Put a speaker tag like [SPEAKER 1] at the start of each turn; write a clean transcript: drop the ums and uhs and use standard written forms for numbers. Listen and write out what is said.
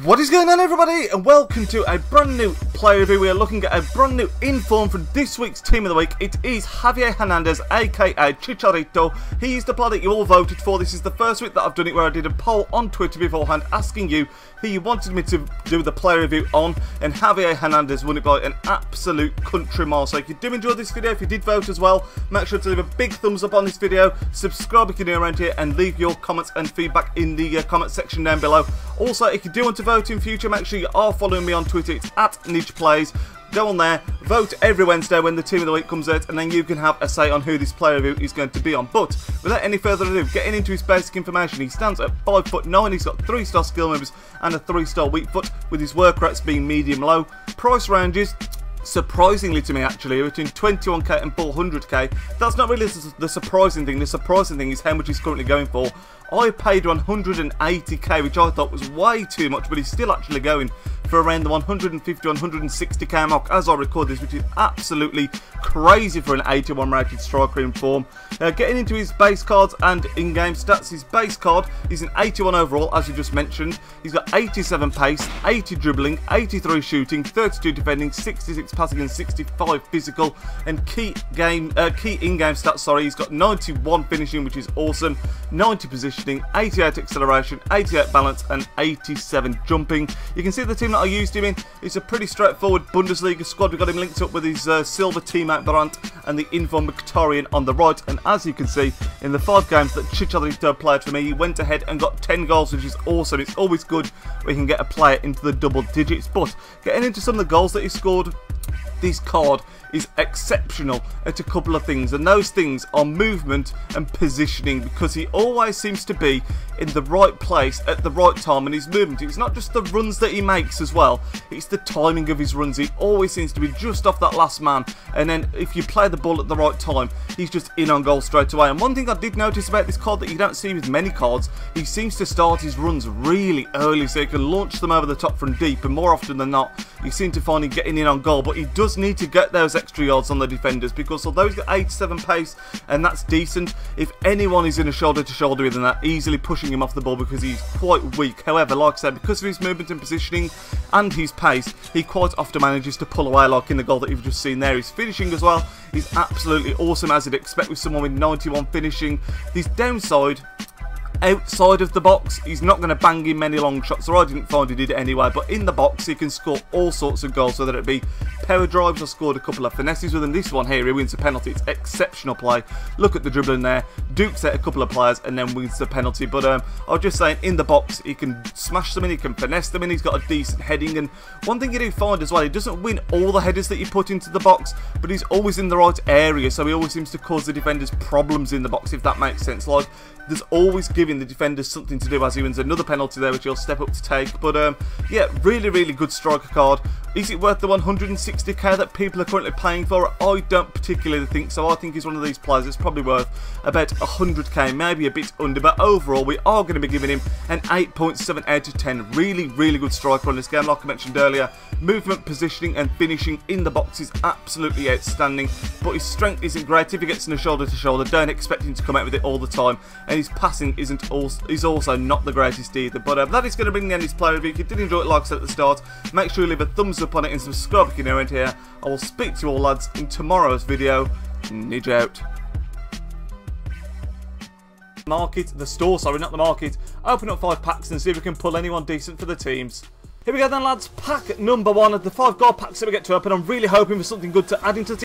[SPEAKER 1] What is going on, everybody, and welcome to a brand new player review. We are looking at a brand new inform for this week's team of the week. It is Javier Hernandez, aka Chicharito. He is the player that you all voted for. This is the first week that I've done it where I did a poll on Twitter beforehand asking you who you wanted me to do the player review on, and Javier Hernandez won it by an absolute country mile. So if you do enjoy this video, if you did vote as well, make sure to leave a big thumbs up on this video, subscribe if you're new around here, and leave your comments and feedback in the comment section down below. Also, if you do want to vote in future, make sure you are following me on Twitter. It's at Nidge Plays. Go on there, vote every Wednesday when the team of the week comes out, and then you can have a say on who this player review is going to be on. But without any further ado, getting into his basic information, he stands at 5'9", he's got 3-star skill moves and a 3-star weak foot, with his work rates being medium low. Price ranges, surprisingly to me actually, between 21k and 400k. That's not really the surprising thing. The surprising thing is how much he's currently going for. I paid 180k, which I thought was way too much, but he's still actually going for around the 150 160k mark as I record this, which is absolutely crazy for an 81 rated striker in form. Getting into his base cards and in-game stats, his base card is an 81 overall, as you just mentioned. He's got 87 pace, 80 dribbling, 83 shooting, 32 defending, 66 passing and 65 physical, and key in-game stats, sorry, he's got 91 finishing, which is awesome, 90 positioning, 88 acceleration, 88 balance and 87 jumping. You can see the team that I used him in. It's a pretty straightforward Bundesliga squad. We've got him linked up with his silver teammate Brandt and the Inform Mkhitaryan on the right, and as you can see, in the 5 games that Chicharito played for me, he went ahead and got 10 goals, which is awesome. It's always good when you can get a player into the double digits. But getting into some of the goals that he scored, this card is exceptional at a couple of things, and those things are movement and positioning, because he always seems to be in the right place at the right time, and his movement, it's not just the runs that he makes as well, it's the timing of his runs. He always seems to be just off that last man, and then if you play the ball at the right time, he's just in on goal straight away. And one thing I did notice about this card that you don't see with many cards, he seems to start his runs really early, so he can launch them over the top from deep, and more often than not you seem to find him getting in on goal. But he does need to get those extra yards on the defenders, because although he's got 87 pace and that's decent, if anyone is in a shoulder to shoulder with him, that easily pushing him off the ball because he's quite weak. However, like I said, because of his movement and positioning and his pace, he quite often manages to pull away, like in the goal that you've just seen there. His finishing as well is absolutely awesome, as you'd expect with someone with 91 finishing. His downside, outside of the box, he's not going to bang in many long shots, or I didn't find he did it anyway, but in the box he can score all sorts of goals, whether it be power drives. I scored a couple of finesses with him. This one here, he wins a penalty. It's exceptional play. Look at the dribbling there, dukes out a couple of players and then wins the penalty. But I was just saying, in the box he can smash them in, he can finesse them in, he's got a decent heading. And one thing you do find as well, he doesn't win all the headers that you put into the box, but he's always in the right area, so he always seems to cause the defenders problems in the box, if that makes sense. Like, there's always giving the defenders something to do, as he wins another penalty there, which he'll step up to take. But yeah, really good striker card. Is it worth the 160k that people are currently paying for? I don't particularly think so. I think he's one of these players that's probably worth about 100k, maybe a bit under, but overall we are going to be giving him an 8.7 out of 10. Really good striker on this game. Like I mentioned earlier, movement, positioning and finishing in the box is absolutely outstanding, but his strength isn't great. If he gets in a shoulder to shoulder, don't expect him to come out with it all the time, and his passing is also not the greatest either. But that is going to bring the end of this player review. If you did enjoy it, like I said at the start, make sure you leave a thumbs up on it and subscribe if you're new around here. I will speak to you all lads in tomorrow's video. Nidge out. Market, the store, sorry, not the market. Open up 5 packs and see if we can pull anyone decent for the teams. Here we go then, lads. Pack number 1 of the 5 gold packs that we get to open. I'm really hoping for something good to add into the team.